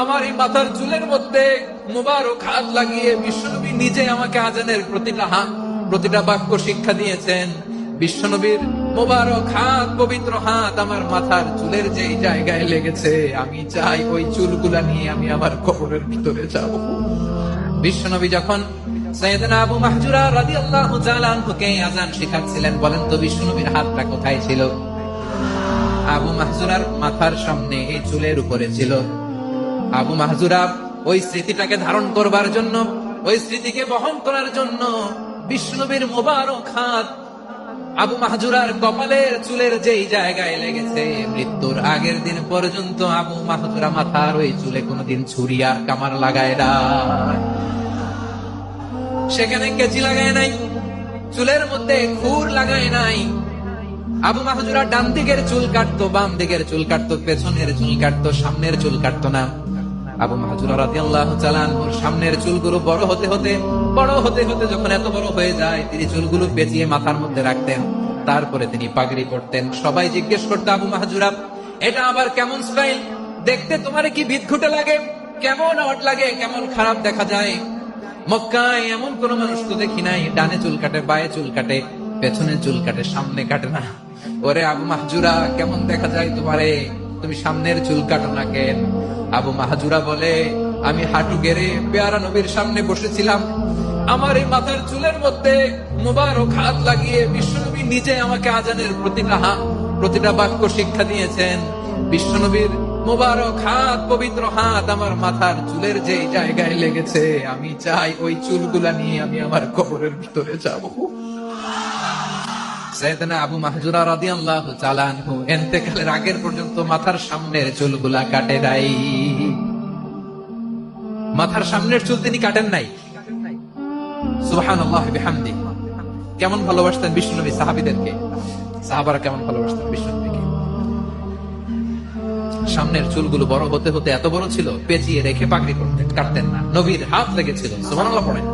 আমার এই মাথার চুলের মধ্যে মুবারক হাত লাগিয়ে বিশ্বনবী নিজে আমাকে আজানের প্রতিটা বাক্য শিক্ষা দিয়েছেন। বিশ্বনবীর মুবারক হাত, পবিত্র হাত আমার মাথার চুলের যেই জায়গায় লেগেছে, আমি চাই ওই চুলগুলা নিয়ে আমি আমার কবরের ভিতরে যাব। বিশ্বনবী যখন সাইয়েদনা আবু মাহজুরা রাদিয়াল্লাহু তাআলা আনহুকে আযান শেখাচ্ছিলেন, বলেন তো বিশ্বনবীর হাতটা কোথায় ছিল? আবু মাহজুরার মাথার সামনে, এই চুলের উপরে ছিল। আবু মাহজুরা ওই স্মৃতিটাকে ধারণ করবার জন্য, ওই স্মৃতিকে বহন করার জন্য বিশ্বনবীর মোবারক হাত আবু মাহজুরার কপালের চুলের যেই জায়গায় লেগেছে, মৃত্যুর আগের দিন পর্যন্ত আবু মাহজুরা মাথার ওই চুলে কোনোদিন ছুরি আর কামার লাগায় না, সেখানে কেচি লাগায় নাই, চুলের মধ্যে খুর লাগায় নাই। আবু মাহজুরা ডান দিকের চুল কাটতো, বাম দিকের চুল কাটতো, পেছনের চুল কাটতো, সামনের চুল কাটতো না। আবু মাহজুরা রাদিয়াল্লাহু তাআলা আনহুর সামনের চুলগুলো বড় হতে হতে যখন এত বড় হয়ে যায়, তিনি চুলগুলো পেঁচিয়ে মাথার মধ্যে রাখতেন, তারপরে তিনি পাগড়ি পরতেন। সবাই জিজ্ঞেস করতো, আবু মাহজুরা এটা আবার কেমন স্টাইল? দেখতে তোমার কি বিদঘুটে লাগে? কেমন অড লাগে? কেমন খারাপ দেখা যায়? মক্কায় এমন কোন মানুষ তো দেখি নাই, ডানে চুল কাটে, বায়ে চুল কাটে, পেছনে চুল কাটে, সামনে কাটে না। ওরে আবু মাহজুরা, কেমন দেখা যায় তোমারে? তুমি সামনের চুল কাটো না কেন? আবু মাহজুরা বলে, আমি হাঁটু গেড়ে পেয়ারা নবীর সামনে বসেছিলাম, আমার এই মাথার চুলের মধ্যে মুবারক হাত লাগিয়ে বিশ্বনবী নিজে আমাকে আজানের প্রতিটা বাক্য শিক্ষা দিয়েছেন। বিশ্বনবীর মুবারক হাত, পবিত্র হাত আমার মাথার চুলের যেই জায়গায় লেগেছে, আমি চাই ওই চুলগুলা নিয়ে আমি আমার কবরের ভিতরে যাব। সাইয়েদনা আবু মাহজুরা রাদিয়াল্লাহু তাআলা আনহু ইন্তেকালের আগের পর্যন্ত মাথার সামনের চুলগুলা কাটে নাই। মাথার সামনের চুল তিনি কাটেন নাই। সুবহানাল্লাহি বিহামদি। কেমন ভালোবাসতেন বিশ্বনবী সাহাবীদেরকে, সাহাবারা কেমন ভালোবাসতেন বিশ্বনবীকে। সামনের চুলগুলো বড় হতে হতে এত বড় ছিল, পেঁচিয়ে রেখে পাগড়ি করতেন, কাটতেন না। নবীর হাত লেগেছিল, সুবহানাল্লাহ পড়েন।